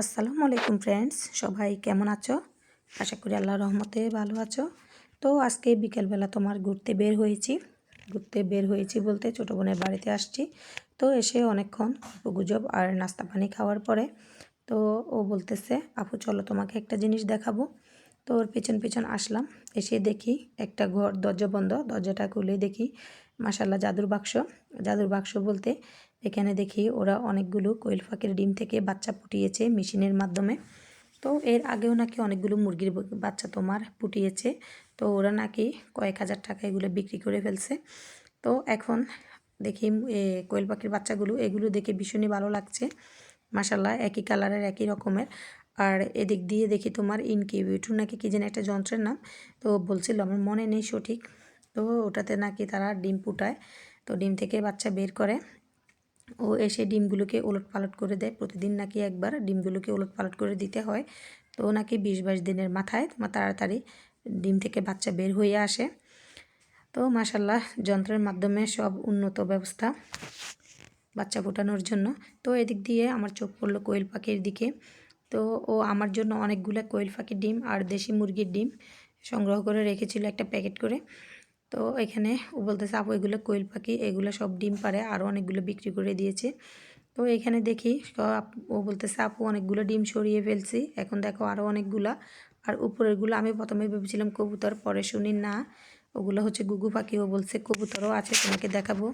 আসসালামু আলাইকুম ফ্রেন্ডস, সবাই কেমন আছো? আশা করি আল্লাহর রহমতে ভালো আছো। তো আজকে বিকেলবেলা তোমার ঘুরতে বের হয়েছি বলতে ছোটো বোনের বাড়িতে আসছি। তো এসে অনেকক্ষণ গল্পগুজব আর নাস্তা পানি খাওয়ার পরে তো ও বলতেছে, আপু চলো তোমাকে একটা জিনিস দেখাবো। তো ওর পিছন পিছন আসলাম। এসে দেখি একটা ঘর, দরজা বন্ধ। দরজাটা খুলে দেখি মাশাল্লাহ জাদুর বাক্স বলতে এখানে দেখি ওরা অনেকগুলো কোয়েল পাখির ডিম থেকে বাচ্চা ফুটিয়েছে মেশিনের মাধ্যমে। তো এর আগেও নাকি অনেকগুলো মুরগির বাচ্চা তোমার ফুটিয়েছে। তো ওরা নাকি কয়েক হাজার টাকা এগুলো বিক্রি করে ফেলছে। তো এখন দেখি কোয়েল পাখির বাচ্চাগুলো, এগুলো দেখে ভীষণই ভালো লাগছে। মাশাল্লাহ একই কালারের একই রকমের। আর এদিক দিয়ে দেখি তোমার ইনকিউবেটর নাকি কী যেন একটা যন্ত্রের নাম। তো বলছিল, আমার মনে নেই সঠিক। তো ওটাতে নাকি তারা ডিম ফুটায়, তো ডিম থেকে বাচ্চা বের করে। ও এসে ডিমগুলোকে ওলটপালট করে দেয়। প্রতিদিন নাকি একবার ডিমগুলোকে ওলটপালট করে দিতে হয়। তো নাকি 20-22 দিনের মাথায় তোমার তাড়াতাড়ি ডিম থেকে বাচ্চা বের হয়ে আসে। তো মাশাল্লাহ যন্ত্রের মাধ্যমে সব উন্নত ব্যবস্থা বাচ্চা ফোটানোর জন্য। তো এদিক দিয়ে আমার চোখ পড়লো কোয়েল পাখির দিকে। তো ও আমার জন্য অনেকগুলো কোয়েল পাখির ডিম আর দেশি মুরগির ডিম সংগ্রহ করে রেখেছিল একটা প্যাকেট করে। তো এখানে ও বলতেছে, আপু এগুলো কোয়েল পাখি, এগুলো সব ডিম পারে, আরও অনেকগুলো বিক্রি করে দিয়েছে। তো এখানে দেখি ও বলতেছে, আপু অনেকগুলো ডিম সরিয়ে ফেলছি, এখন দেখো আরও অনেকগুলা। আর উপরেরগুলো আমি প্রথমে ভেবেছিলাম কবুতর, পরে শুনি না ওগুলো হচ্ছে গুগু পাখি। ও বলছে কবুতরও আছে, তোমাকে দেখাবো।